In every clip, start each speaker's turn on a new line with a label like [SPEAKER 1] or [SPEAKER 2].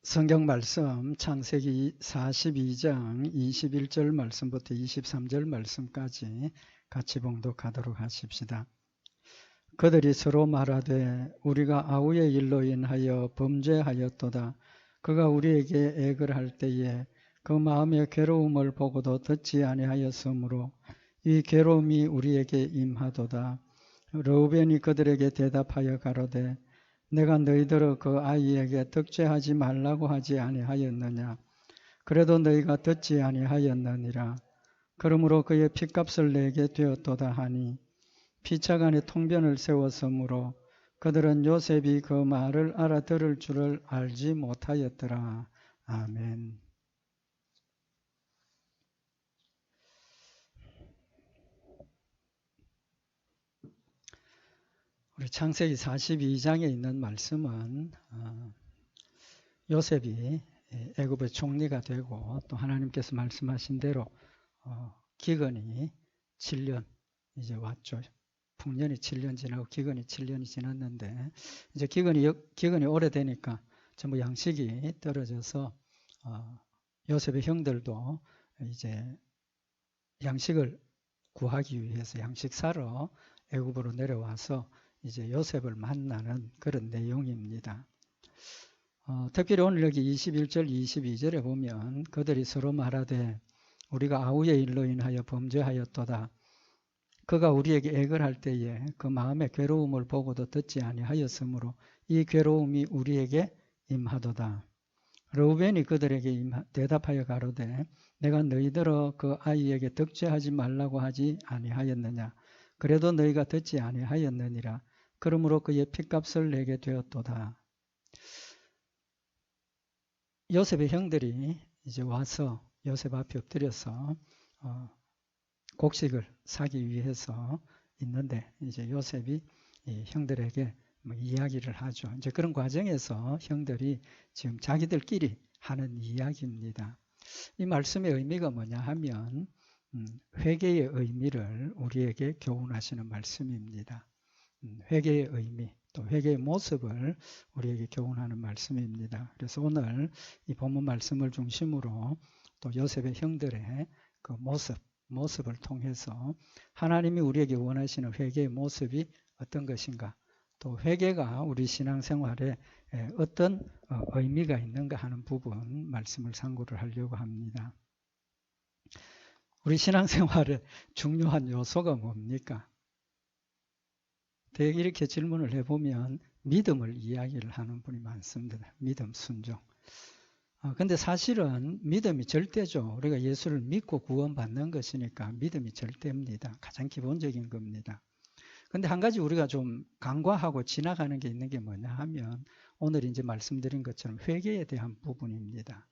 [SPEAKER 1] 성경 말씀 창세기 42장 21절 말씀부터 23절 말씀까지 같이 봉독하도록 하십시다. 그들이 서로 말하되 우리가 아우의 일로 인하여 범죄하였도다. 그가 우리에게 액을 할 때에 그 마음의 괴로움을 보고도 듣지 아니하였으므로 이 괴로움이 우리에게 임하도다. 르우벤이 그들에게 대답하여 가로되 내가 너희들을 그 아이에게 득죄하지 말라고 하지 아니하였느냐. 그래도 너희가 듣지 아니하였느니라. 그러므로 그의 핏값을 내게 되었도다 하니 피차간에 통변을 세웠으므로 그들은 요셉이 그 말을 알아들을 줄을 알지 못하였더라. 아멘. 우리 창세기 42장에 있는 말씀은 요셉이 애굽의 총리가 되고 또 하나님께서 말씀하신 대로 기근이 7년 이제 왔죠. 풍년이 7년 지나고 기근이 7년이 지났는데 이제 기근이 오래되니까 전부 양식이 떨어져서 요셉의 형들도 이제 양식을 구하기 위해서 양식 사러 애굽으로 내려와서 이제 요셉을 만나는 그런 내용입니다. 특별히 오늘 여기 21절 22절에 보면 그들이 서로 말하되 우리가 아우의 일로 인하여 범죄하였도다. 그가 우리에게 액을 할 때에 그 마음의 괴로움을 보고도 듣지 아니하였으므로 이 괴로움이 우리에게 임하도다. 르우벤이 그들에게 대답하여 가로되 내가 너희들어 그 아이에게 득죄하지 말라고 하지 아니하였느냐. 그래도 너희가 듣지 아니하였느니라. 그러므로 그의 핏값을 내게 되었도다. 요셉의 형들이 이제 와서 요셉 앞에 엎드려서 곡식을 사기 위해서 있는데 이제 요셉이 형들에게 이야기를 하죠. 이제 그런 과정에서 형들이 지금 자기들끼리 하는 이야기입니다. 이 말씀의 의미가 뭐냐 하면 회개의 의미를 우리에게 교훈하시는 말씀입니다. 회개의 의미, 또 회개의 모습을 우리에게 교훈하는 말씀입니다. 그래서 오늘 이 본문 말씀을 중심으로 또 요셉의 형들의 그 모습을 통해서 하나님이 우리에게 원하시는 회개의 모습이 어떤 것인가, 또 회개가 우리 신앙생활에 어떤 의미가 있는가 하는 부분 말씀을 상고를 하려고 합니다. 우리 신앙생활의 중요한 요소가 뭡니까? 대개 이렇게 질문을 해보면 믿음을 이야기를 하는 분이 많습니다. 믿음, 순종. 근데 사실은 믿음이 절대죠. 우리가 예수를 믿고 구원받는 것이니까 믿음이 절대입니다. 가장 기본적인 겁니다. 근데 한 가지 우리가 좀 간과하고 지나가는 게 있는 게 뭐냐 하면 오늘 이제 말씀드린 것처럼 회개에 대한 부분입니다.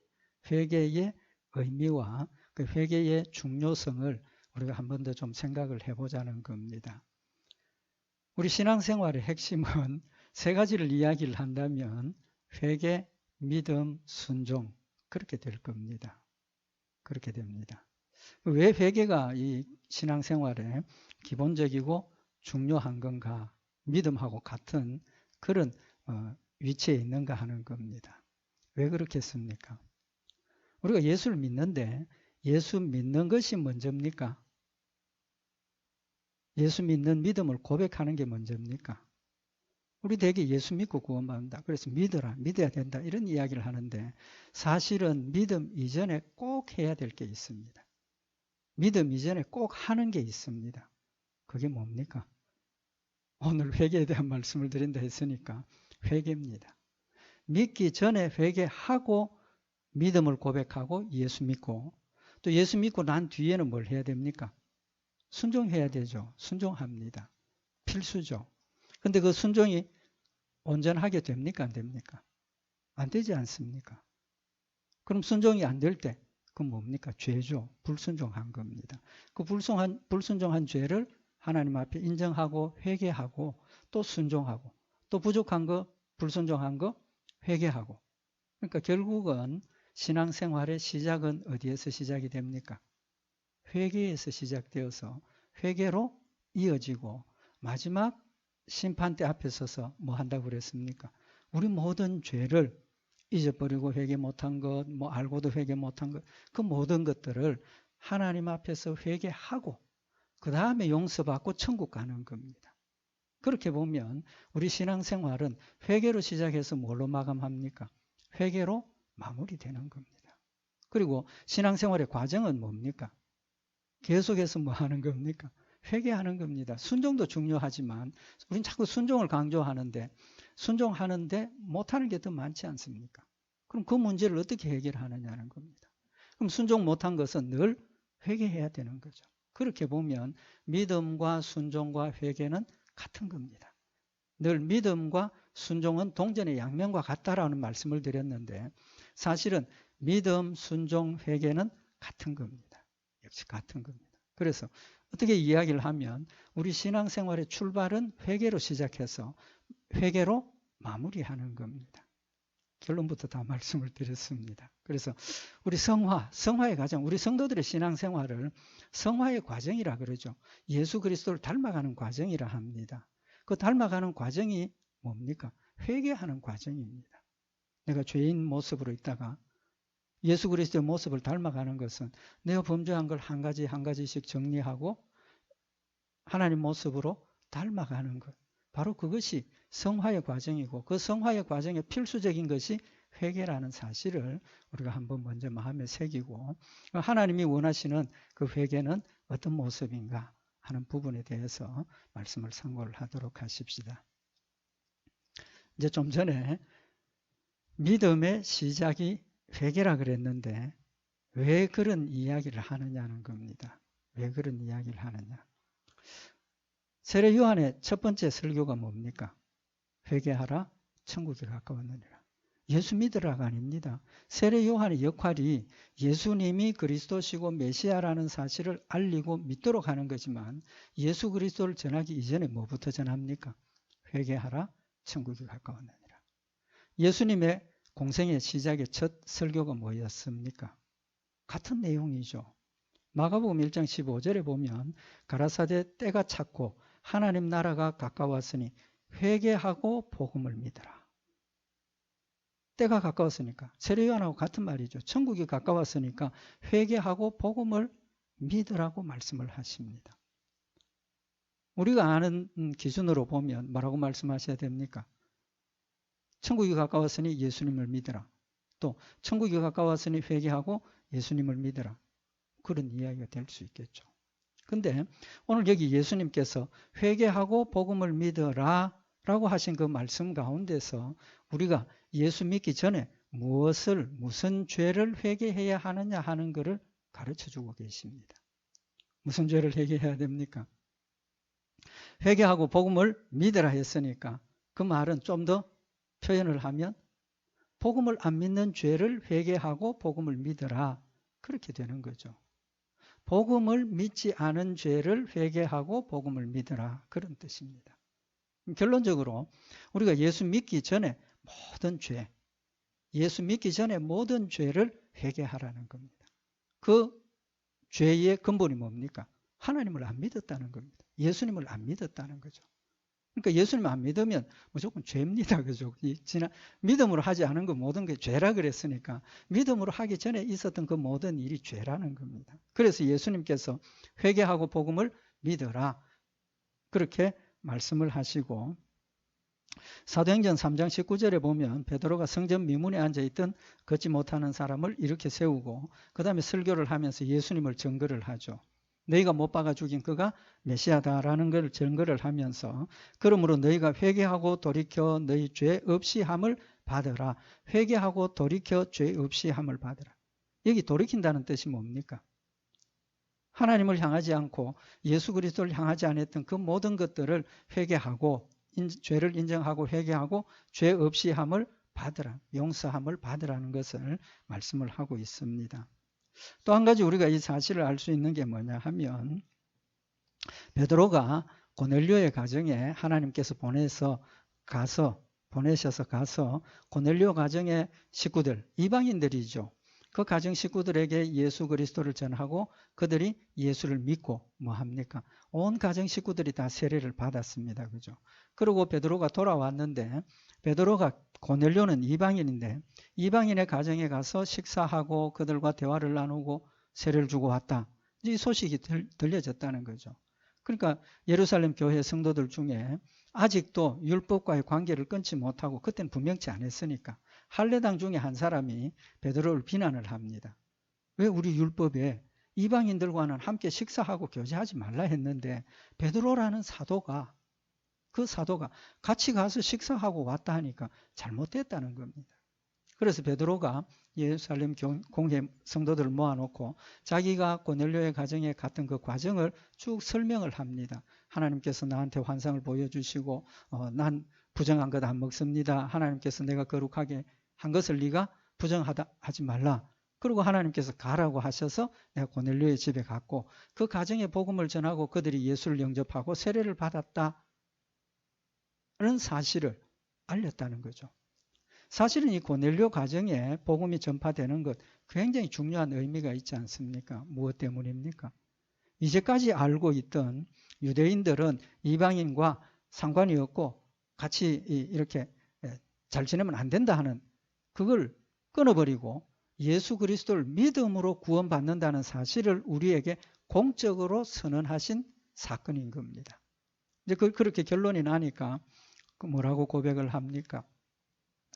[SPEAKER 1] 회개의 의미와 그 회개의 중요성을 우리가 한 번 더 좀 생각을 해보자는 겁니다. 우리 신앙생활의 핵심은 세 가지를 이야기를 한다면 회개, 믿음, 순종 그렇게 될 겁니다. 그렇게 됩니다. 왜 회개가 이 신앙생활에 기본적이고 중요한 건가? 믿음하고 같은 그런 위치에 있는가 하는 겁니다. 왜 그렇겠습니까? 우리가 예수를 믿는데 예수 믿는 것이 먼저입니까? 예수 믿는 믿음을 고백하는 게 먼저입니까? 우리 대개 예수 믿고 구원받는다. 그래서 믿어야 된다. 이런 이야기를 하는데 사실은 믿음 이전에 꼭 해야 될 게 있습니다. 믿음 이전에 꼭 하는 게 있습니다. 그게 뭡니까? 오늘 회개에 대한 말씀을 드린다 했으니까 회개입니다. 믿기 전에 회개하고 믿음을 고백하고 예수 믿고 또 예수 믿고 난 뒤에는 뭘 해야 됩니까? 순종해야 되죠. 순종합니다. 필수죠. 근데 그 순종이 온전하게 됩니까? 안 됩니까? 안 되지 않습니까? 그럼 순종이 안 될 때 그건 뭡니까? 죄죠. 불순종한 겁니다. 그 불순종한 죄를 하나님 앞에 인정하고 회개하고 또 순종하고 또 부족한 거 불순종한 거 회개하고 그러니까 결국은 신앙생활의 시작은 어디에서 시작이 됩니까? 회개에서 시작되어서 회개로 이어지고 마지막 심판대 앞에 서서 뭐 한다고 그랬습니까? 우리 모든 죄를 잊어버리고 회개 못한 것, 뭐 알고도 회개 못한 것, 그 모든 것들을 하나님 앞에서 회개하고 그 다음에 용서받고 천국 가는 겁니다. 그렇게 보면 우리 신앙생활은 회개로 시작해서 뭘로 마감합니까? 회개로 마무리되는 겁니다. 그리고 신앙생활의 과정은 뭡니까? 계속해서 뭐 하는 겁니까? 회개하는 겁니다. 순종도 중요하지만 우리는 자꾸 순종을 강조하는데 순종하는데 못하는 게 더 많지 않습니까? 그럼 그 문제를 어떻게 해결하느냐는 겁니다. 그럼 순종 못한 것은 늘 회개해야 되는 거죠. 그렇게 보면 믿음과 순종과 회개는 같은 겁니다. 늘 믿음과 순종은 동전의 양면과 같다라는 말씀을 드렸는데 사실은 믿음, 순종, 회개는 같은 겁니다. 역시 같은 겁니다. 그래서 어떻게 이야기를 하면 우리 신앙생활의 출발은 회개로 시작해서 회개로 마무리하는 겁니다. 결론부터 다 말씀을 드렸습니다. 그래서 우리 성화의 과정, 우리 성도들의 신앙생활을 성화의 과정이라 그러죠. 예수 그리스도를 닮아가는 과정이라 합니다. 그 닮아가는 과정이 뭡니까? 회개하는 과정입니다. 내가 죄인 모습으로 있다가 예수 그리스도의 모습을 닮아가는 것은 내가 범죄한 걸 한 가지 한 가지씩 정리하고 하나님 모습으로 닮아가는 것. 바로 그것이 성화의 과정이고 그 성화의 과정의 필수적인 것이 회개라는 사실을 우리가 한번 먼저 마음에 새기고 하나님이 원하시는 그 회개는 어떤 모습인가 하는 부분에 대해서 말씀을 상고를 하도록 하십시다. 이제 좀 전에 믿음의 시작이 회개라 그랬는데 왜 그런 이야기를 하느냐는 겁니다. 왜 그런 이야기를 하느냐. 세례 요한의 첫 번째 설교가 뭡니까? 회개하라 천국에 가까웠느니라. 예수 믿으라가 아닙니다. 세례 요한의 역할이 예수님이 그리스도시고 메시아라는 사실을 알리고 믿도록 하는 거지만 예수 그리스도를 전하기 이전에 뭐부터 전합니까? 회개하라 천국에 가까웠느니라. 예수님의 공생의 시작의 첫 설교가 뭐였습니까? 같은 내용이죠. 마가복음 1장 15절에 보면 가라사대 때가 찼고 하나님 나라가 가까웠으니 회개하고 복음을 믿으라. 때가 가까웠으니까 세례 요한하고 같은 말이죠. 천국이 가까웠으니까 회개하고 복음을 믿으라고 말씀을 하십니다. 우리가 아는 기준으로 보면 뭐라고 말씀하셔야 됩니까? 천국이 가까웠으니 예수님을 믿으라. 또 천국이 가까웠으니 회개하고 예수님을 믿으라. 그런 이야기가 될 수 있겠죠. 근데 오늘 여기 예수님께서 회개하고 복음을 믿으라 라고 하신 그 말씀 가운데서 우리가 예수 믿기 전에 무슨 죄를 회개해야 하느냐 하는 것을 가르쳐 주고 계십니다. 무슨 죄를 회개해야 됩니까? 회개하고 복음을 믿으라 했으니까 그 말은 좀 더 표현을 하면 복음을 안 믿는 죄를 회개하고 복음을 믿으라 그렇게 되는 거죠. 복음을 믿지 않은 죄를 회개하고 복음을 믿으라 그런 뜻입니다. 결론적으로 우리가 예수 믿기 전에 모든 죄, 예수 믿기 전에 모든 죄를 회개하라는 겁니다. 그 죄의 근본이 뭡니까? 하나님을 안 믿었다는 겁니다. 예수님을 안 믿었다는 거죠. 그러니까 예수님 안 믿으면 무조건 죄입니다. 그죠? 믿음으로 하지 않은 그 모든 게 죄라 그랬으니까 믿음으로 하기 전에 있었던 그 모든 일이 죄라는 겁니다. 그래서 예수님께서 회개하고 복음을 믿어라. 그렇게 말씀을 하시고 사도행전 3장 19절에 보면 베드로가 성전 미문에 앉아있던 걷지 못하는 사람을 이렇게 세우고 그 다음에 설교를 하면서 예수님을 증거를 하죠. 너희가 못 박아 죽인 그가 메시아다라는 걸 증거를 하면서 그러므로 너희가 회개하고 돌이켜 너희 죄 없이 함을 받으라. 회개하고 돌이켜 죄 없이 함을 받으라. 여기 돌이킨다는 뜻이 뭡니까? 하나님을 향하지 않고 예수 그리스도를 향하지 않았던 그 모든 것들을 회개하고 죄를 인정하고 회개하고 죄 없이 함을 받으라. 용서함을 받으라는 것을 말씀을 하고 있습니다. 또 한 가지 우리가 이 사실을 알 수 있는 게 뭐냐 하면 베드로가 고넬료의 가정에 하나님께서 보내셔서 가서 고넬료 가정의 식구들, 이방인들이죠. 그 가정 식구들에게 예수 그리스도를 전하고 그들이 예수를 믿고 뭐 합니까? 온 가정 식구들이 다 세례를 받았습니다. 그죠? 그리고 베드로가 돌아왔는데 베드로가 고넬료는 이방인인데 이방인의 가정에 가서 식사하고 그들과 대화를 나누고 세례를 주고 왔다. 이 소식이 들려졌다는 거죠. 그러니까 예루살렘 교회 성도들 중에 아직도 율법과의 관계를 끊지 못하고 그때는 분명치 않았으니까 할례당 중에 한 사람이 베드로를 비난을 합니다. 왜 우리 율법에 이방인들과는 함께 식사하고 교제하지 말라 했는데 베드로라는 사도가 그 사도가 같이 가서 식사하고 왔다 하니까 잘못됐다는 겁니다. 그래서 베드로가 예루살렘 공회 성도들을 모아놓고 자기가 고넬료의 가정에 갔던 그 과정을 쭉 설명을 합니다. 하나님께서 나한테 환상을 보여주시고 난 부정한 것 안 먹습니다. 하나님께서 내가 거룩하게 한 것을 네가 부정하지 말라. 그리고 하나님께서 가라고 하셔서 내가 고넬료의 집에 갔고 그 가정에 복음을 전하고 그들이 예수를 영접하고 세례를 받았다는 사실을 알렸다는 거죠. 사실은 이 고넬료 가정에 복음이 전파되는 것 굉장히 중요한 의미가 있지 않습니까? 무엇 때문입니까? 이제까지 알고 있던 유대인들은 이방인과 상관이 없고 같이 이렇게 잘 지내면 안 된다 하는 그걸 끊어버리고 예수 그리스도를 믿음으로 구원받는다는 사실을 우리에게 공적으로 선언하신 사건인 겁니다. 이제 그렇게 결론이 나니까 뭐라고 고백을 합니까?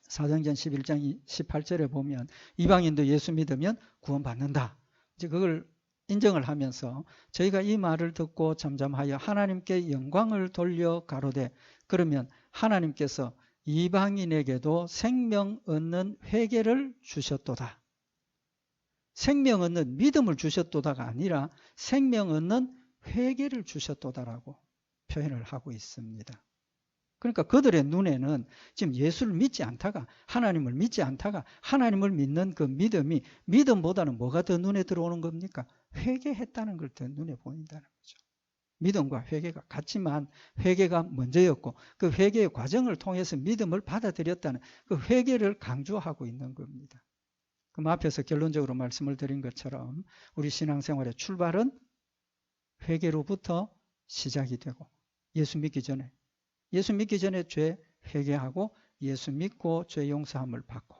[SPEAKER 1] 사도행전 11장 18절에 보면 이방인도 예수 믿으면 구원받는다. 이제 그걸 인정을 하면서 저희가 이 말을 듣고 잠잠하여 하나님께 영광을 돌려 가로되 그러면 하나님께서 이방인에게도 생명 얻는 회개를 주셨도다. 생명 얻는 믿음을 주셨도다가 아니라 생명 얻는 회개를 주셨도다라고 표현을 하고 있습니다. 그러니까 그들의 눈에는 지금 예수를 믿지 않다가 하나님을 믿지 않다가 하나님을 믿는 그 믿음이 믿음보다는 뭐가 더 눈에 들어오는 겁니까? 회개했다는 걸 더 눈에 보인다는 거죠. 믿음과 회개가 같지만 회개가 먼저였고 그 회개의 과정을 통해서 믿음을 받아들였다는 그 회개를 강조하고 있는 겁니다. 그럼 앞에서 결론적으로 말씀을 드린 것처럼 우리 신앙생활의 출발은 회개로부터 시작이 되고 예수 믿기 전에 죄 회개하고 예수 믿고 죄 용서함을 받고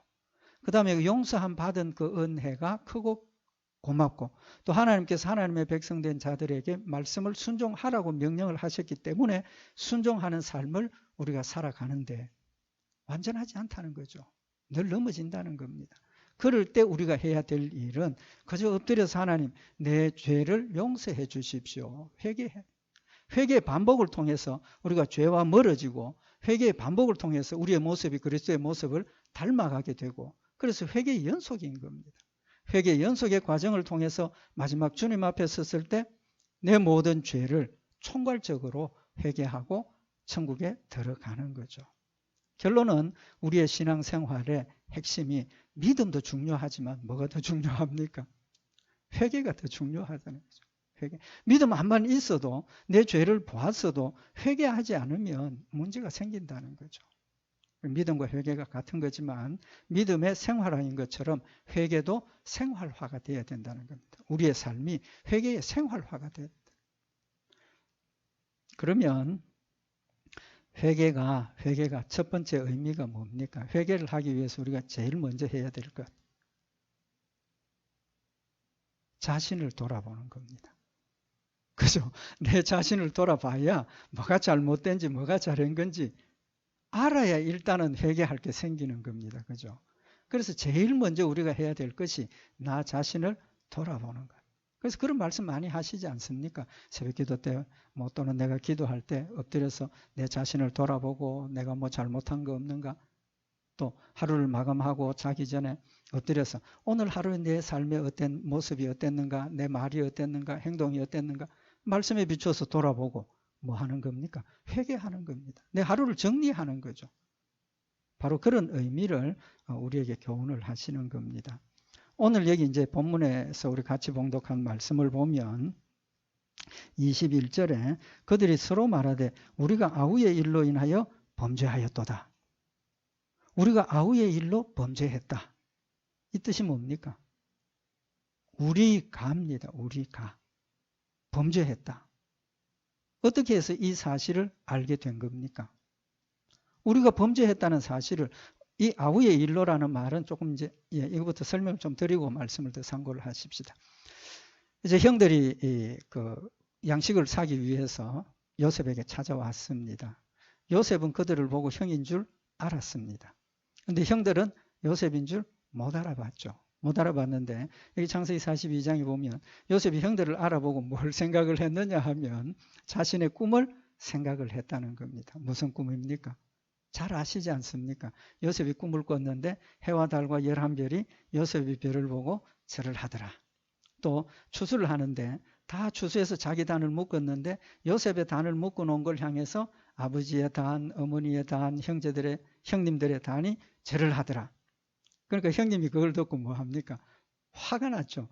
[SPEAKER 1] 그 다음에 용서함 받은 그 은혜가 크고 고맙고 또 하나님께서 하나님의 백성된 자들에게 말씀을 순종하라고 명령을 하셨기 때문에 순종하는 삶을 우리가 살아가는데 완전하지 않다는 거죠. 늘 넘어진다는 겁니다. 그럴 때 우리가 해야 될 일은 그저 엎드려서 하나님 내 죄를 용서해 주십시오. 회개의 반복을 통해서 우리가 죄와 멀어지고 회개의 반복을 통해서 우리의 모습이 그리스도의 모습을 닮아가게 되고 그래서 회개의 연속인 겁니다. 회개의 연속의 과정을 통해서 마지막 주님 앞에 섰을 때 내 모든 죄를 총괄적으로 회개하고 천국에 들어가는 거죠. 결론은 우리의 신앙생활의 핵심이 믿음도 중요하지만 뭐가 더 중요합니까? 회개가 더 중요하다는 거죠. 회개. 믿음 한번 있어도 내 죄를 보았어도 회개하지 않으면 문제가 생긴다는 거죠. 믿음과 회개가 같은 거지만 믿음의 생활화인 것처럼 회개도 생활화가 되어야 된다는 겁니다. 우리의 삶이 회개의 생활화가 돼야 된다. 그러면 회개가 첫 번째 의미가 뭡니까? 회개를 하기 위해서 우리가 제일 먼저 해야 될 것. 자신을 돌아보는 겁니다. 그죠? 내 자신을 돌아봐야 뭐가 잘못된지 뭐가 잘한 건지 알아야 일단은 회개할 게 생기는 겁니다. 그죠? 그래서 제일 먼저 우리가 해야 될 것이 나 자신을 돌아보는 것. 그래서 그런 말씀 많이 하시지 않습니까? 새벽 기도 때 또는 내가 기도할 때 엎드려서 내 자신을 돌아보고 내가 뭐 잘못한 거 없는가? 또 하루를 마감하고 자기 전에 엎드려서 오늘 하루 내 삶의 어떤 모습이 어땠는가? 내 말이 어땠는가? 행동이 어땠는가? 말씀에 비추어서 돌아보고 뭐 하는 겁니까? 회개하는 겁니다. 내 하루를 정리하는 거죠. 바로 그런 의미를 우리에게 교훈을 하시는 겁니다. 오늘 여기 이제 본문에서 우리 같이 봉독한 말씀을 보면 21절에 그들이 서로 말하되 우리가 아우의 일로 인하여 범죄하였도다. 우리가 아우의 일로 범죄했다. 이 뜻이 뭡니까? 우리가입니다. 우리가 범죄했다. 어떻게 해서 이 사실을 알게 된 겁니까? 우리가 범죄했다는 사실을 이 아우의 일로라는 말은 조금 이제 이거부터 설명을 좀 드리고 말씀을 더 참고를 하십시다. 이제 형들이 그 양식을 사기 위해서 요셉에게 찾아왔습니다. 요셉은 그들을 보고 형인 줄 알았습니다. 근데 형들은 요셉인 줄 못 알아봤죠. 못 알아봤는데 여기 창세기 42장에 보면 요셉이 형들을 알아보고 뭘 생각을 했느냐 하면 자신의 꿈을 생각을 했다는 겁니다. 무슨 꿈입니까? 잘 아시지 않습니까? 요셉이 꿈을 꿨는데 해와 달과 11별이 요셉이 별을 보고 절을 하더라. 또 추수를 하는데 다 추수해서 자기 단을 묶었는데 요셉의 단을 묶어 놓은 걸 향해서 아버지의 단, 어머니의 단, 형님들의 단이 절을 하더라. 그러니까 형님이 그걸 듣고 뭐 합니까? 화가 났죠.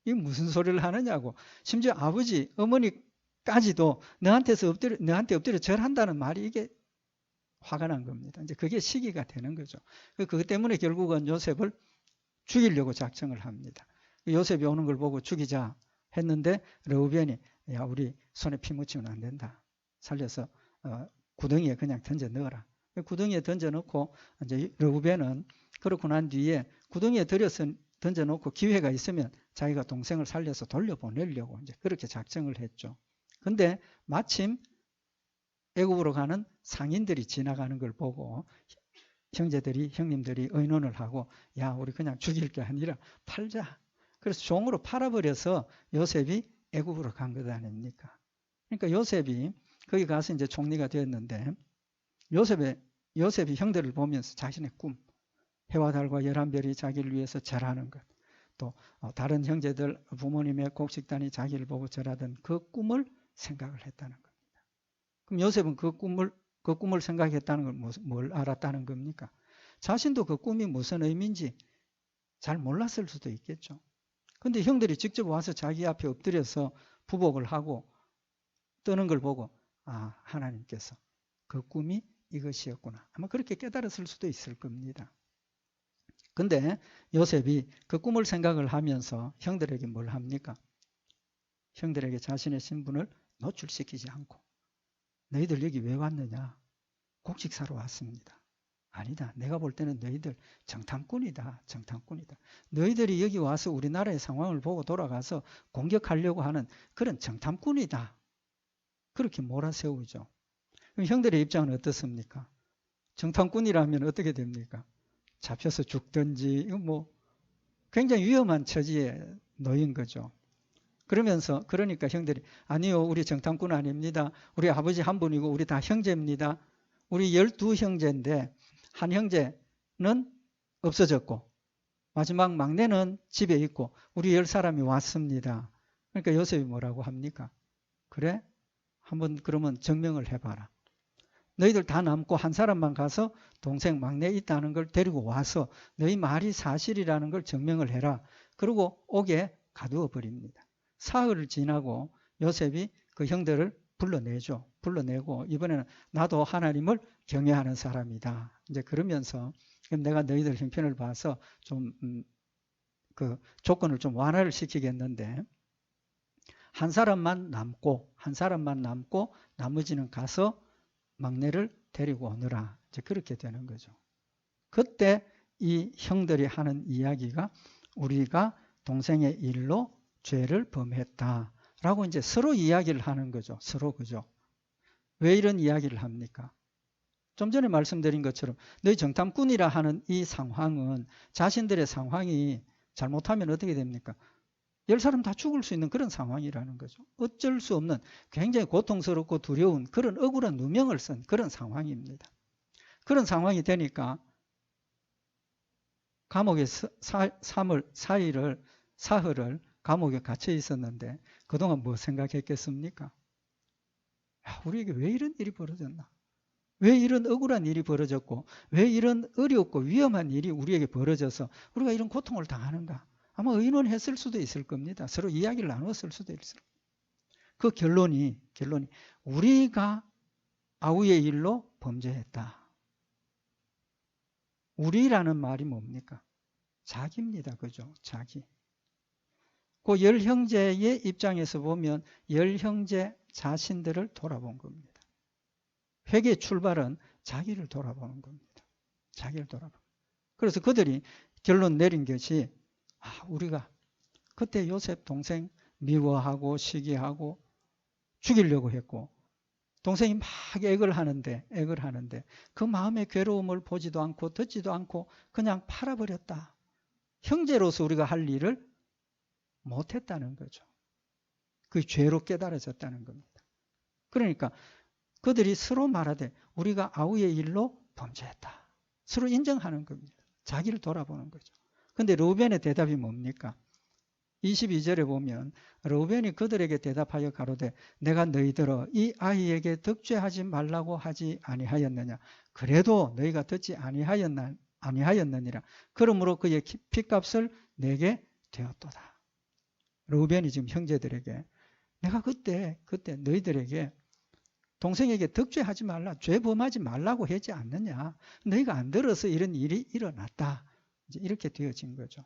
[SPEAKER 1] 이게 무슨 소리를 하느냐고. 심지어 아버지, 어머니까지도 너한테 엎드려 절한다는 말이 이게 화가 난 겁니다. 이제 그게 시기가 되는 거죠. 그것 때문에 결국은 요셉을 죽이려고 작정을 합니다. 요셉이 오는 걸 보고 죽이자 했는데 르우벤이 야 우리 손에 피 묻히면 안 된다. 살려서 구덩이에 그냥 던져 넣어라. 구덩이에 던져 넣고 이제 르우벤은 그렇고 난 뒤에 구덩이에 던져 놓고 기회가 있으면 자기가 동생을 살려서 돌려보내려고 이제 그렇게 작정을 했죠. 근데 마침 애굽으로 가는 상인들이 지나가는 걸 보고 형님들이 의논을 하고 야 우리 그냥 죽일 게 아니라 팔자. 그래서 종으로 팔아버려서 요셉이 애굽으로 간 것 아닙니까? 그러니까 요셉이 거기 가서 이제 총리가 되었는데 요셉이 형들을 보면서 자신의 꿈, 해와 달과 11별이 자기를 위해서 절하는 것, 또 다른 형제들 부모님의 곡식단이 자기를 보고 절하던 그 꿈을 생각을 했다는 겁니다. 그럼 요셉은 그 꿈을 생각했다는 걸 뭘 알았다는 겁니까? 자신도 그 꿈이 무슨 의미인지 잘 몰랐을 수도 있겠죠. 근데 형들이 직접 와서 자기 앞에 엎드려서 부복을 하고 떠는 걸 보고 하나님께서 그 꿈이 이것이었구나. 아마 그렇게 깨달았을 수도 있을 겁니다. 근데 요셉이 그 꿈을 생각을 하면서 형들에게 뭘 합니까? 형들에게 자신의 신분을 노출시키지 않고 너희들 여기 왜 왔느냐? 곡식 사러 왔습니다. 아니다. 내가 볼 때는 너희들 정탐꾼이다. 너희들이 여기 와서 우리나라의 상황을 보고 돌아가서 공격하려고 하는 그런 정탐꾼이다. 그렇게 몰아세우죠. 그럼 형들의 입장은 어떻습니까? 정탐꾼이라면 어떻게 됩니까? 잡혀서 죽든지 굉장히 위험한 처지에 놓인 거죠. 그러니까 형들이 아니요 우리 정탐꾼 아닙니다. 우리 아버지 한 분이고 우리 다 형제입니다. 우리 12형제인데 한 형제는 없어졌고 마지막 막내는 집에 있고 우리 10사람이 왔습니다. 그러니까 요셉이 뭐라고 합니까? 그래? 한번 그러면 증명을 해봐라. 너희들 다 남고 한 사람만 가서 동생 막내 있다는 걸 데리고 와서 너희 말이 사실이라는 걸 증명을 해라. 그리고 옥에 가두어 버립니다. 사흘을 지나고 요셉이 그 형들을 불러내죠. 불러내고 이번에는 나도 하나님을 경외하는 사람이다. 이제 그러면서 내가 너희들 형편을 봐서 좀 그 조건을 좀 완화를 시키겠는데 한 사람만 남고 나머지는 가서 막내를 데리고 오느라 이제 그렇게 되는 거죠. 그때 이 형들이 하는 이야기가 우리가 동생의 일로 죄를 범했다라고 이제 서로 이야기를 하는 거죠. 서로 그죠. 왜 이런 이야기를 합니까? 좀 전에 말씀드린 것처럼 너희 정탐꾼이라 하는 이 상황은 자신들의 상황이 잘못하면 어떻게 됩니까? 10사람 다 죽을 수 있는 그런 상황이라는 거죠. 어쩔 수 없는 굉장히 고통스럽고 두려운 그런 억울한 누명을 쓴 그런 상황입니다. 그런 상황이 되니까 감옥에 사흘을 감옥에 갇혀 있었는데 그동안 뭐 생각했겠습니까? 우리에게 왜 이런 일이 벌어졌나? 왜 이런 억울한 일이 벌어졌고 왜 이런 어렵고 위험한 일이 우리에게 벌어져서 우리가 이런 고통을 당하는가? 아마 의논했을 수도 있을 겁니다. 서로 이야기를 나눴을 수도 있을 겁니다. 그 결론이 우리가 아우의 일로 범죄했다. 우리라는 말이 뭡니까? 자기입니다. 그죠? 자기. 그 열 형제의 입장에서 보면 열 형제 자신들을 돌아본 겁니다. 회개의 출발은 자기를 돌아보는 겁니다. 자기를 돌아보는. 그래서 그들이 결론 내린 것이 우리가 그때 요셉 동생 미워하고 시기하고 죽이려고 했고 동생이 막 액을 하는데 그 마음의 괴로움을 보지도 않고 듣지도 않고 그냥 팔아버렸다. 형제로서 우리가 할 일을 못했다는 거죠. 그 죄로 깨달아졌다는 겁니다. 그러니까 그들이 서로 말하되 우리가 아우의 일로 범죄했다. 서로 인정하는 겁니다. 자기를 돌아보는 거죠. 근데 르우벤의 대답이 뭡니까? 22절에 보면 르우벤이 그들에게 대답하여 가로되 내가 너희들어 이 아이에게 득죄하지 말라고 하지 아니하였느냐. 그래도 너희가 듣지 아니하였느니라. 그러므로 그의 핏값을 내게 되었도다. 르우벤이 지금 형제들에게 내가 그때 너희들에게 동생에게 득죄하지 말라, 죄 범하지 말라고 하지 않느냐. 너희가 안 들어서 이런 일이 일어났다. 이제 이렇게 되어진 거죠.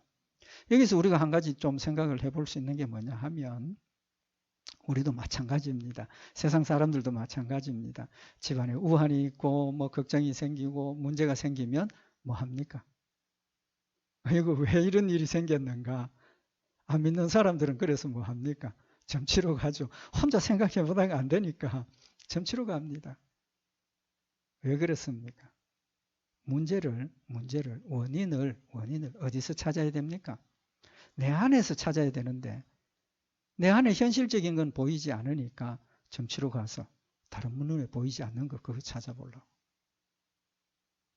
[SPEAKER 1] 여기서 우리가 한 가지 좀 생각을 해볼 수 있는 게 뭐냐 하면 우리도 마찬가지입니다. 세상 사람들도 마찬가지입니다. 집안에 우환이 있고 뭐 걱정이 생기고 문제가 생기면 뭐 합니까? 이거 왜 이런 일이 생겼는가? 안 믿는 사람들은 그래서 뭐 합니까? 점치러 가죠. 혼자 생각해 보다가 안 되니까 점치러 갑니다. 왜 그렇습니까? 원인을 어디서 찾아야 됩니까? 내 안에서 찾아야 되는데 내 안에 현실적인 건 보이지 않으니까 점치러 가서 다른 눈에 보이지 않는 거 그거 찾아보려고.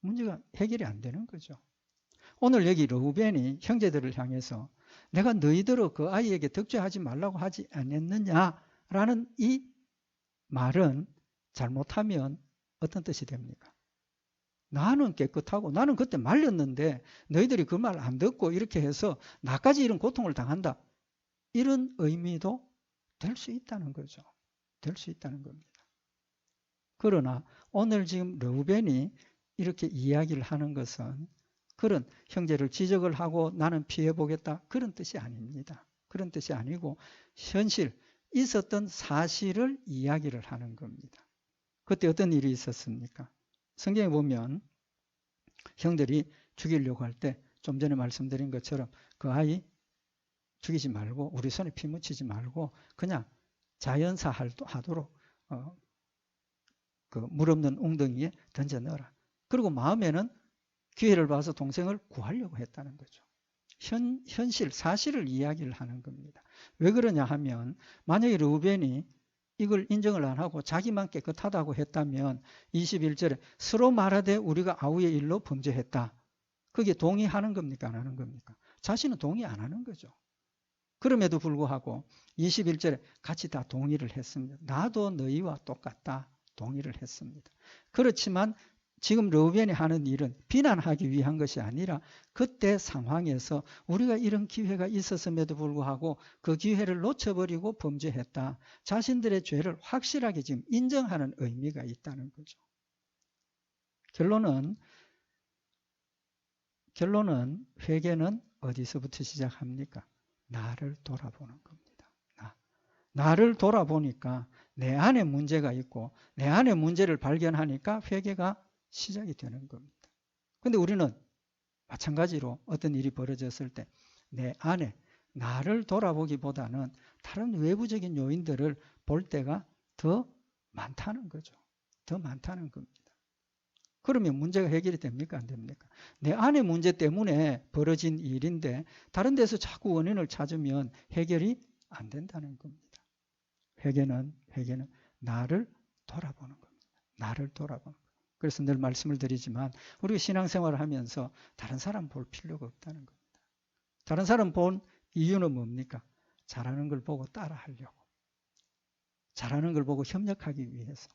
[SPEAKER 1] 문제가 해결이 안 되는 거죠. 오늘 여기 르우벤이 형제들을 향해서 내가 너희들을 그 아이에게 득죄하지 말라고 하지 않았느냐라는 이 말은 잘못하면 어떤 뜻이 됩니까? 나는 깨끗하고 나는 그때 말렸는데 너희들이 그 말 안 듣고 이렇게 해서 나까지 이런 고통을 당한다. 이런 의미도 될 수 있다는 거죠. 될 수 있다는 겁니다. 그러나 오늘 지금 르우벤이 이렇게 이야기를 하는 것은 그런 형제를 지적을 하고 나는 피해보겠다. 그런 뜻이 아닙니다. 그런 뜻이 아니고 현실, 있었던 사실을 이야기를 하는 겁니다. 그때 어떤 일이 있었습니까? 성경에 보면 형들이 죽이려고 할 때 좀 전에 말씀드린 것처럼 그 아이 죽이지 말고 우리 손에 피 묻히지 말고 그냥 자연사 하도록 그 물 없는 웅덩이에 던져 넣어라. 그리고 마음에는 기회를 봐서 동생을 구하려고 했다는 거죠. 현실, 사실을 이야기를 하는 겁니다. 왜 그러냐 하면 만약에 르우벤이 이걸 인정을 안 하고 자기만 깨끗하다고 했다면 21절에 서로 말하되 우리가 아우의 일로 범죄했다. 그게 동의하는 겁니까? 안 하는 겁니까? 자신은 동의 안 하는 거죠. 그럼에도 불구하고 21절에 같이 다 동의를 했습니다. 나도 너희와 똑같다. 동의를 했습니다. 그렇지만 지금 르우벤이 하는 일은 비난하기 위한 것이 아니라 그때 상황에서 우리가 이런 기회가 있었음에도 불구하고 그 기회를 놓쳐버리고 범죄했다. 자신들의 죄를 확실하게 지금 인정하는 의미가 있다는 거죠. 결론은 회개는 어디서부터 시작합니까? 나를 돌아보는 겁니다. 나를 돌아보니까 내 안에 문제가 있고 내 안에 문제를 발견하니까 회개가 시작이 되는 겁니다. 근데 우리는 마찬가지로 어떤 일이 벌어졌을 때 내 안에 나를 돌아보기보다는 다른 외부적인 요인들을 볼 때가 더 많다는 거죠. 더 많다는 겁니다. 그러면 문제가 해결이 됩니까? 안 됩니까? 내 안의 문제 때문에 벌어진 일인데 다른 데서 자꾸 원인을 찾으면 해결이 안 된다는 겁니다. 회개는 나를 돌아보는 겁니다. 나를 돌아보는 겁니다. 그래서 늘 말씀을 드리지만 우리가 신앙생활을 하면서 다른 사람 볼 필요가 없다는 겁니다. 다른 사람 본 이유는 뭡니까? 잘하는 걸 보고 따라하려고. 잘하는 걸 보고 협력하기 위해서.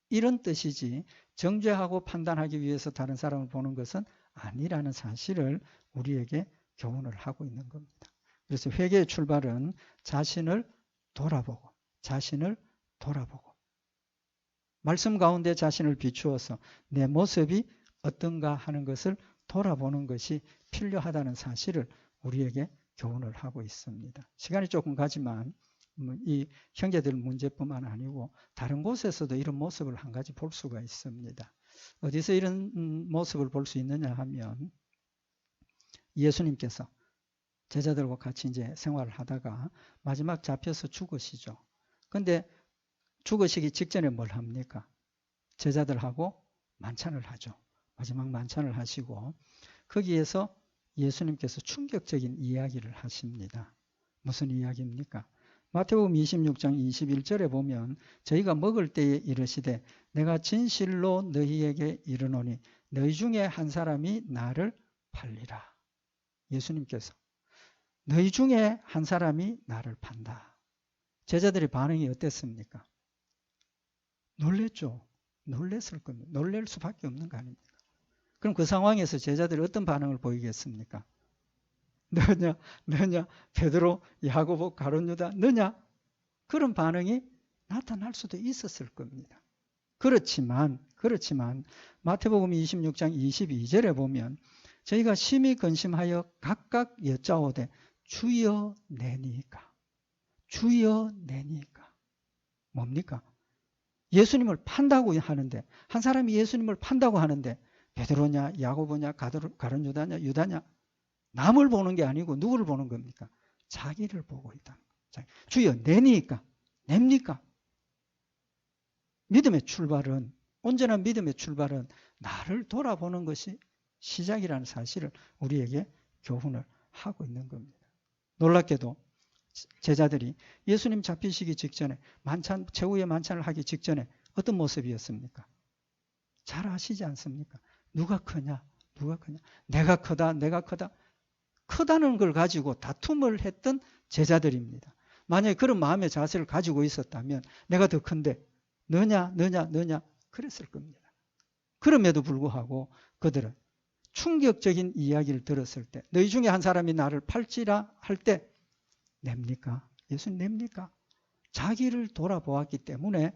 [SPEAKER 1] 이런 뜻이지 정죄하고 판단하기 위해서 다른 사람을 보는 것은 아니라는 사실을 우리에게 교훈을 하고 있는 겁니다. 그래서 회개의 출발은 자신을 돌아보고 말씀 가운데 자신을 비추어서 내 모습이 어떤가 하는 것을 돌아보는 것이 필요하다는 사실을 우리에게 교훈을 하고 있습니다. 시간이 조금 가지만 이 형제들 문제뿐만 아니고 다른 곳에서도 이런 모습을 한 가지 볼 수가 있습니다. 어디서 이런 모습을 볼 수 있느냐 하면 예수님께서 제자들과 같이 이제 생활을 하다가 마지막 잡혀서 죽으시죠. 근데 죽으시기 직전에 뭘 합니까? 제자들하고 만찬을 하죠. 마지막 만찬을 하시고 거기에서 예수님께서 충격적인 이야기를 하십니다. 무슨 이야기입니까? 마태복음 26장 21절에 보면 저희가 먹을 때에 이르시되 내가 진실로 너희에게 이르노니 너희 중에 한 사람이 나를 팔리라. 예수님께서 너희 중에 한 사람이 나를 판다. 제자들의 반응이 어땠습니까? 놀랬죠. 놀랬을 겁니다. 놀랄 수밖에 없는 거 아닙니까? 그럼 그 상황에서 제자들이 어떤 반응을 보이겠습니까? 너냐, 베드로, 야고보, 가룟 유다, 너냐? 그런 반응이 나타날 수도 있었을 겁니다. 그렇지만 마태복음 26장 22절에 보면 저희가 심히 근심하여 각각 여짜오되 주여 내니까. 주여 내니까. 뭡니까? 예수님을 판다고 하는데 한 사람이 예수님을 판다고 하는데 베드로냐 야고보냐 가룟 유다냐 남을 보는 게 아니고 누구를 보는 겁니까? 자기를 보고 있다. 주여 내니까 냅니까? 믿음의 출발은 온전한 믿음의 출발은 나를 돌아보는 것이 시작이라는 사실을 우리에게 교훈을 하고 있는 겁니다. 놀랍게도 제자들이 예수님 잡히시기 직전에 최후의 만찬을 하기 직전에 어떤 모습이었습니까? 잘 아시지 않습니까? 누가 크냐? 내가 크다. 크다는 걸 가지고 다툼을 했던 제자들입니다. 만약에 그런 마음의 자세를 가지고 있었다면 내가 더 큰데 너냐 그랬을 겁니다. 그럼에도 불구하고 그들은 충격적인 이야기를 들었을 때 너희 중에 한 사람이 나를 팔지라 할 때 냅니까? 예수님 냅니까? 자기를 돌아보았기 때문에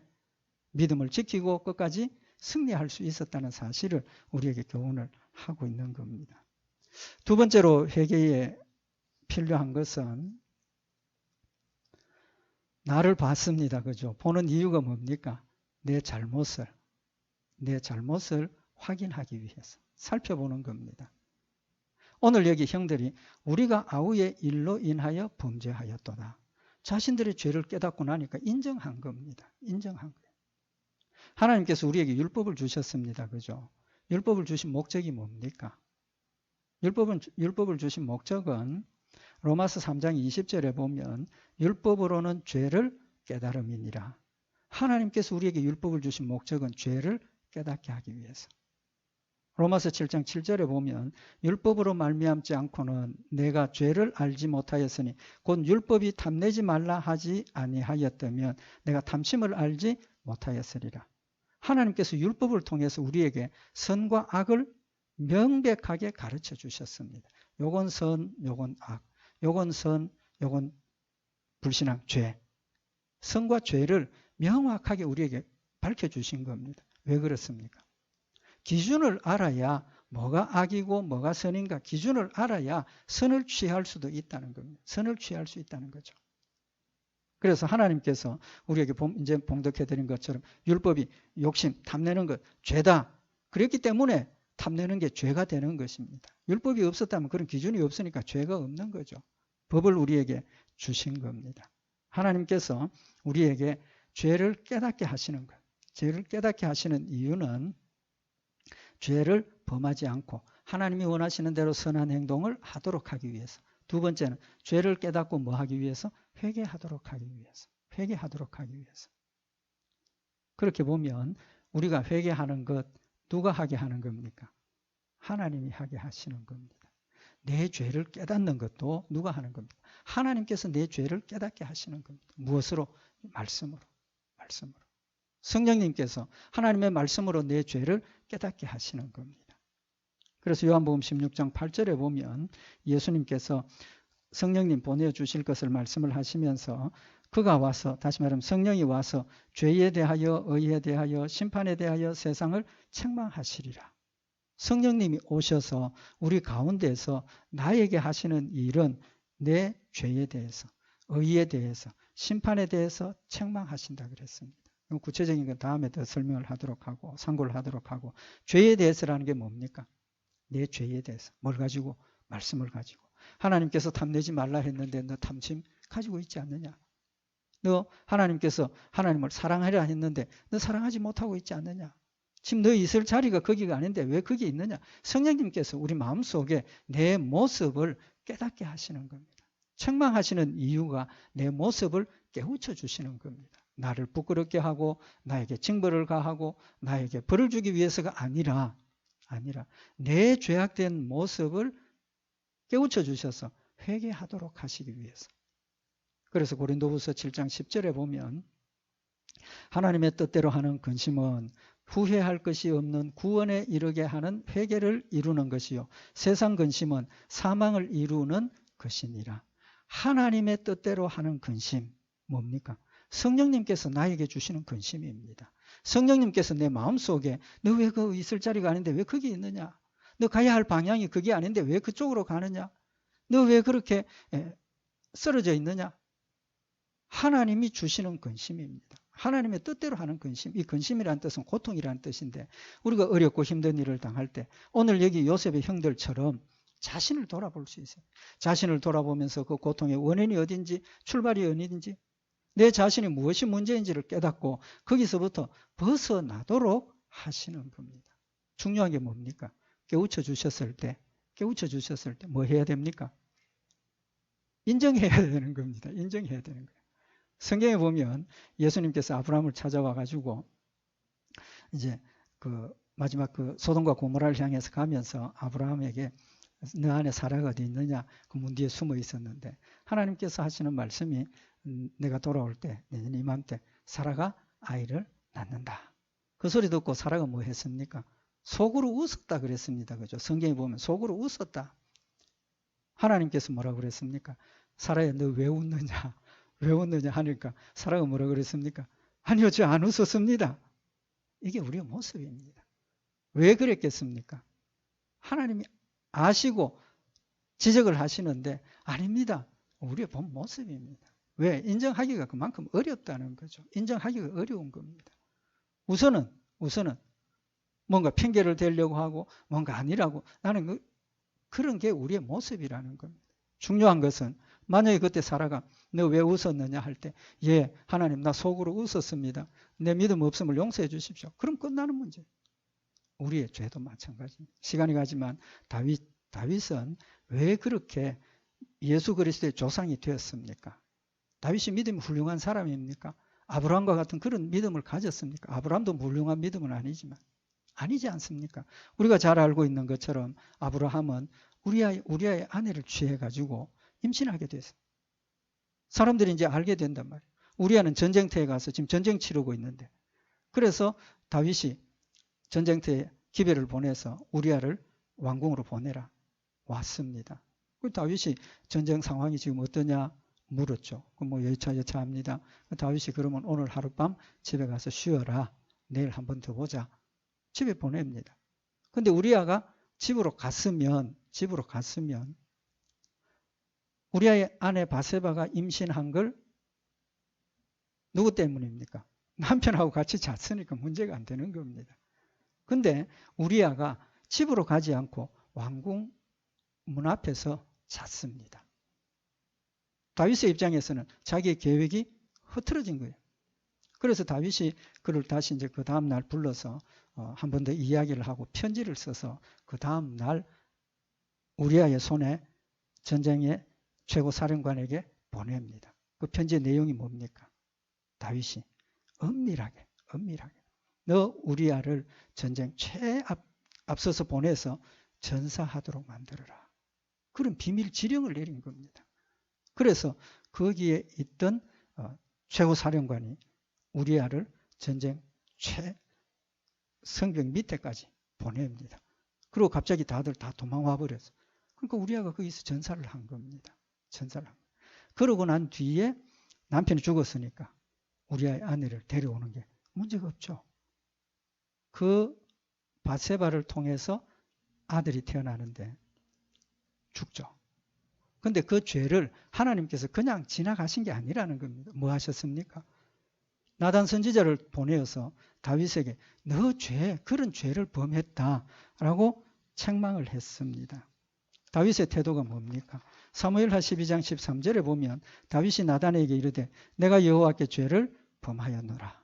[SPEAKER 1] 믿음을 지키고 끝까지 승리할 수 있었다는 사실을 우리에게 교훈을 하고 있는 겁니다. 두 번째로 회개에 필요한 것은 나를 봤습니다. 그죠? 보는 이유가 뭡니까? 내 잘못을 확인하기 위해서 살펴보는 겁니다. 오늘 여기 형들이 우리가 아우의 일로 인하여 범죄하였도다. 자신들의 죄를 깨닫고 나니까 인정한 겁니다. 인정한 거예요. 하나님께서 우리에게 율법을 주셨습니다. 그죠? 율법을 주신 목적이 뭡니까? 율법을 주신 목적은 로마서 3장 20절에 보면 율법으로는 죄를 깨달음이니라. 하나님께서 우리에게 율법을 주신 목적은 죄를 깨닫게 하기 위해서. 로마서 7장 7절에 보면 율법으로 말미암지 않고는 내가 죄를 알지 못하였으니 곧 율법이 탐내지 말라 하지 아니하였다면 내가 탐심을 알지 못하였으리라. 하나님께서 율법을 통해서 우리에게 선과 악을 명백하게 가르쳐 주셨습니다. 요건 선, 요건 악, 요건 선, 요건 불신앙, 죄. 선과 죄를 명확하게 우리에게 밝혀주신 겁니다. 왜 그렇습니까? 기준을 알아야 뭐가 악이고 뭐가 선인가 기준을 알아야 선을 취할 수도 있다는 겁니다. 선을 취할 수 있다는 거죠. 그래서 하나님께서 우리에게 이제 봉독해드린 것처럼 율법이 욕심, 탐내는 것, 죄다. 그랬기 때문에 탐내는 게 죄가 되는 것입니다. 율법이 없었다면 그런 기준이 없으니까 죄가 없는 거죠. 법을 우리에게 주신 겁니다. 하나님께서 우리에게 죄를 깨닫게 하시는 것. 죄를 깨닫게 하시는 이유는 죄를 범하지 않고 하나님이 원하시는 대로 선한 행동을 하도록 하기 위해서. 두 번째는 죄를 깨닫고 뭐 하기 위해서? 회개하도록 하기 위해서. 그렇게 보면 우리가 회개하는 것 누가 하게 하는 겁니까? 하나님이 하게 하시는 겁니다. 내 죄를 깨닫는 것도 누가 하는 겁니까? 하나님께서 내 죄를 깨닫게 하시는 겁니다. 무엇으로? 말씀으로. 성령님께서 하나님의 말씀으로 내 죄를 깨닫게 하시는 겁니다. 그래서 요한복음 16장 8절에 보면 예수님께서 성령님 보내주실 것을 말씀을 하시면서 그가 와서 다시 말하면 성령이 와서 죄에 대하여 의에 대하여 심판에 대하여 세상을 책망하시리라. 성령님이 오셔서 우리 가운데서 나에게 하시는 일은 내 죄에 대해서, 의에 대해서, 심판에 대해서 책망하신다 그랬습니다. 구체적인 건 다음에 더 설명을 하도록 하고 상고를 하도록 하고, 죄에 대해서라는 게 뭡니까? 내 죄에 대해서. 뭘 가지고? 말씀을 가지고. 하나님께서 탐내지 말라 했는데 너 탐심 가지고 있지 않느냐? 너 하나님께서 하나님을 사랑하라 했는데 너 사랑하지 못하고 있지 않느냐? 지금 너 있을 자리가 거기가 아닌데 왜 거기 있느냐? 성령님께서 우리 마음속에 내 모습을 깨닫게 하시는 겁니다. 책망하시는 이유가 내 모습을 깨우쳐 주시는 겁니다. 나를 부끄럽게 하고 나에게 징벌을 가하고 나에게 벌을 주기 위해서가 아니라 내 죄악된 모습을 깨우쳐 주셔서 회개하도록 하시기 위해서. 그래서 고린도후서 7장 10절에 보면 하나님의 뜻대로 하는 근심은 후회할 것이 없는 구원에 이르게 하는 회개를 이루는 것이요 세상 근심은 사망을 이루는 것이니라. 하나님의 뜻대로 하는 근심 뭡니까? 성령님께서 나에게 주시는 근심입니다. 성령님께서 내 마음속에 너 왜 그 있을 자리가 아닌데 왜 거기 있느냐? 너 가야 할 방향이 그게 아닌데 왜 그쪽으로 가느냐? 너 왜 그렇게 쓰러져 있느냐? 하나님이 주시는 근심입니다. 하나님의 뜻대로 하는 근심. 이 근심이라는 뜻은 고통이라는 뜻인데 우리가 어렵고 힘든 일을 당할 때 오늘 여기 요셉의 형들처럼 자신을 돌아볼 수 있어요. 자신을 돌아보면서 그 고통의 원인이 어딘지 출발이 어딘지 내 자신이 무엇이 문제인지를 깨닫고 거기서부터 벗어나도록 하시는 겁니다. 중요한 게 뭡니까? 깨우쳐 주셨을 때 뭐 해야 됩니까? 인정해야 되는 겁니다. 인정해야 되는 거예요. 성경에 보면 예수님께서 아브라함을 찾아와 가지고 이제 그 마지막 그 소돔과 고모라를 향해서 가면서 아브라함에게 너 안에 사라가 어디 있느냐? 그 문 뒤에 숨어 있었는데 하나님께서 하시는 말씀이 내가 돌아올 때 내년 이맘때 사라가 아이를 낳는다. 그 소리 듣고 사라가 뭐 했습니까? 속으로 웃었다 그랬습니다. 그죠? 성경에 보면 속으로 웃었다. 하나님께서 뭐라고 그랬습니까? 사라야 너 왜 웃느냐? 왜 웃느냐 하니까 사라가 뭐라고 그랬습니까? 아니요 저 안 웃었습니다. 이게 우리의 모습입니다. 왜 그랬겠습니까? 하나님이 아시고 지적을 하시는데 아닙니다. 우리의 본 모습입니다. 왜? 인정하기가 그만큼 어렵다는 거죠. 인정하기가 어려운 겁니다. 우선은 뭔가 핑계를 대려고 하고 뭔가 아니라고 나는 그런 게 우리의 모습이라는 겁니다. 중요한 것은 만약에 그때 사라가 너 왜 웃었느냐 할 때 예 하나님 나 속으로 웃었습니다. 내 믿음 없음을 용서해 주십시오. 그럼 끝나는 문제. 우리의 죄도 마찬가지입니다. 시간이 가지만 다윗은 왜 그렇게 예수 그리스도의 조상이 되었습니까? 다윗이 믿음이 훌륭한 사람입니까? 아브라함과 같은 그런 믿음을 가졌습니까? 아브라함도 훌륭한 믿음은 아니지만 아니지 않습니까? 우리가 잘 알고 있는 것처럼 아브라함은 우리아의 아내를 취해가지고 임신하게 됐어요. 사람들이 이제 알게 된단 말이에요. 우리아는 전쟁터에 가서 지금 전쟁 치르고 있는데 그래서 다윗이 전쟁터에 기별을 보내서 우리아를 왕궁으로 보내라 왔습니다. 그 다윗이 전쟁 상황이 지금 어떠냐 물었죠. 뭐 여차여차합니다. 다윗이 그러면 오늘 하룻밤 집에 가서 쉬어라. 내일 한 번 더 보자. 집에 보냅니다. 근데 우리아가 집으로 갔으면 우리아의 아내 바세바가 임신한 걸 누구 때문입니까? 남편하고 같이 잤으니까 문제가 안 되는 겁니다. 근데 우리아가 집으로 가지 않고 왕궁 문 앞에서 잤습니다. 다윗의 입장에서는 자기의 계획이 흐트러진 거예요. 그래서 다윗이 그를 다시 이제 그 다음날 불러서 한 번 더 이야기를 하고 편지를 써서 그 다음날 우리아의 손에 전쟁의 최고 사령관에게 보냅니다. 그 편지의 내용이 뭡니까? 다윗이 은밀하게 너 우리아를 전쟁 앞서서 보내서 전사하도록 만들어라. 그런 비밀 지령을 내린 겁니다. 그래서 거기에 있던 최고 사령관이 우리아를 전쟁 성벽 밑에까지 보냅니다. 그리고 갑자기 다들 다 도망와 버렸어. 그러니까 우리아가 거기서 전사를 한 겁니다. 그러고 난 뒤에 남편이 죽었으니까 우리아의 아내를 데려오는 게 문제가 없죠. 그 바세바를 통해서 아들이 태어나는데 죽죠. 근데 그 죄를 하나님께서 그냥 지나가신 게 아니라는 겁니다. 뭐 하셨습니까? 나단 선지자를 보내어서 다윗에게 너 그런 죄를 범했다라고 책망을 했습니다. 다윗의 태도가 뭡니까? 사무엘하 12장 13절에 보면 다윗이 나단에게 이르되 내가 여호와께 죄를 범하였노라.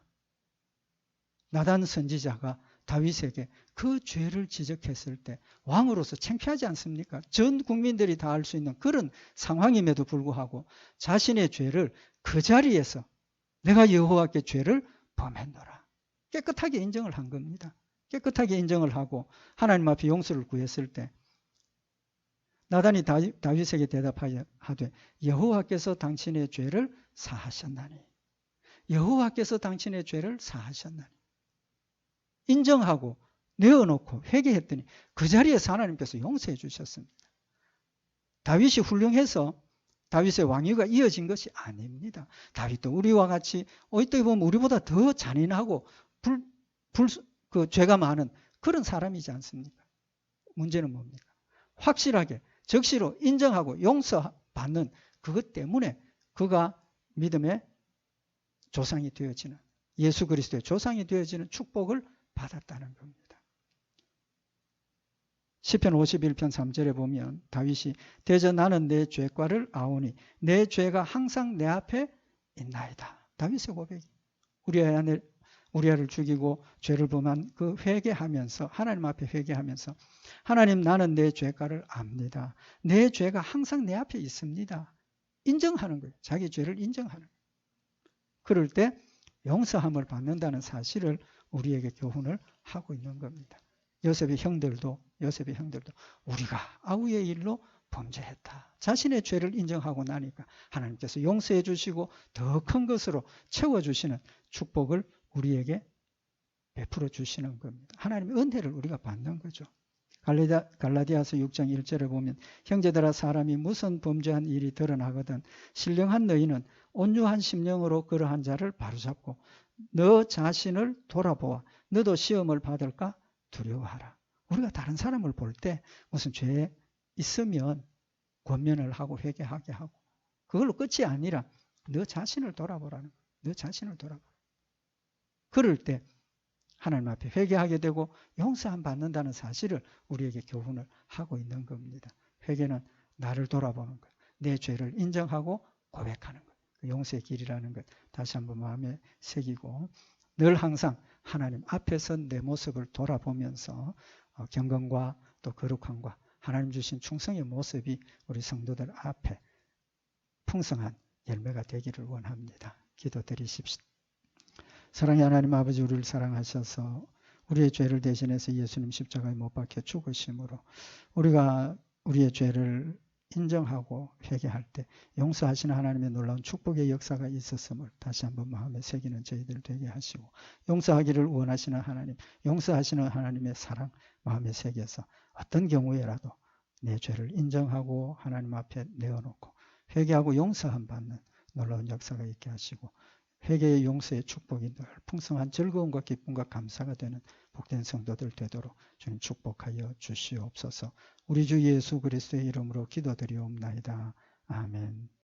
[SPEAKER 1] 나단 선지자가 다윗에게 그 죄를 지적했을 때 왕으로서 창피하지 않습니까? 전 국민들이 다 알 수 있는 그런 상황임에도 불구하고 자신의 죄를 그 자리에서 내가 여호와께 죄를 범했노라. 깨끗하게 인정을 한 겁니다. 깨끗하게 인정을 하고 하나님 앞에 용서를 구했을 때 나단이 다윗에게 대답하되 여호와께서 당신의 죄를 사하셨나니. 여호와께서 당신의 죄를 사하셨나니. 인정하고 내어놓고 회개했더니 그 자리에서 하나님께서 용서해 주셨습니다. 다윗이 훌륭해서 다윗의 왕위가 이어진 것이 아닙니다. 다윗도 우리와 같이 어떻게 보면 우리보다 더 잔인하고 그 죄가 많은 그런 사람이지 않습니까? 문제는 뭡니까? 확실하게 적시로 인정하고 용서받는 그것 때문에 그가 믿음의 조상이 되어지는 예수 그리스도의 조상이 되어지는 축복을 받았다는 겁니다. 시편 51편 3절에 보면 다윗이 대저 나는 내 죄과를 아오니 내 죄가 항상 내 앞에 있나이다. 다윗의 고백이 우리아를 죽이고 죄를 범한 그 회개하면서 하나님 앞에 회개하면서 하나님 나는 내 죄과를 압니다. 내 죄가 항상 내 앞에 있습니다. 인정하는 거예요. 자기 죄를 인정하는 거예요. 그럴 때 용서함을 받는다는 사실을 우리에게 교훈을 하고 있는 겁니다. 요셉의 형들도 우리가 아우의 일로 범죄했다. 자신의 죄를 인정하고 나니까 하나님께서 용서해 주시고 더 큰 것으로 채워주시는 축복을 우리에게 베풀어 주시는 겁니다. 하나님의 은혜를 우리가 받는 거죠. 갈라디아서 6장 1절에 보면 형제들아 사람이 무슨 범죄한 일이 드러나거든 신령한 너희는 온유한 심령으로 그러한 자를 바로잡고 너 자신을 돌아보아 너도 시험을 받을까 두려워하라. 우리가 다른 사람을 볼 때 무슨 죄 있으면 권면을 하고 회개하게 하고 그걸로 끝이 아니라 너 자신을 돌아보라는 거예요. 너 자신을 돌아보라. 그럴 때 하나님 앞에 회개하게 되고 용서함 받는다는 사실을 우리에게 교훈을 하고 있는 겁니다. 회개는 나를 돌아보는 것, 내 죄를 인정하고 고백하는 것, 용서의 길이라는 것 다시 한번 마음에 새기고 늘 항상 하나님 앞에서 내 모습을 돌아보면서 경건과 또 거룩함과 하나님 주신 충성의 모습이 우리 성도들 앞에 풍성한 열매가 되기를 원합니다. 기도드리십시오. 사랑의 하나님 아버지 우리를 사랑하셔서 우리의 죄를 대신해서 예수님 십자가에 못 박혀 죽으심으로 우리가 우리의 죄를 인정하고 회개할 때 용서하시는 하나님의 놀라운 축복의 역사가 있었음을 다시 한번 마음에 새기는 저희들 되게 하시고 용서하기를 원하시는 하나님, 용서하시는 하나님의 사랑 마음에 새겨서 어떤 경우에라도 내 죄를 인정하고 하나님 앞에 내어놓고 회개하고 용서함 받는 놀라운 역사가 있게 하시고 회개의 용서의 축복이 늘 풍성한 즐거움과 기쁨과 감사가 되는 복된 성도들 되도록 주님 축복하여 주시옵소서. 우리 주 예수 그리스도의 이름으로 기도드리옵나이다. 아멘.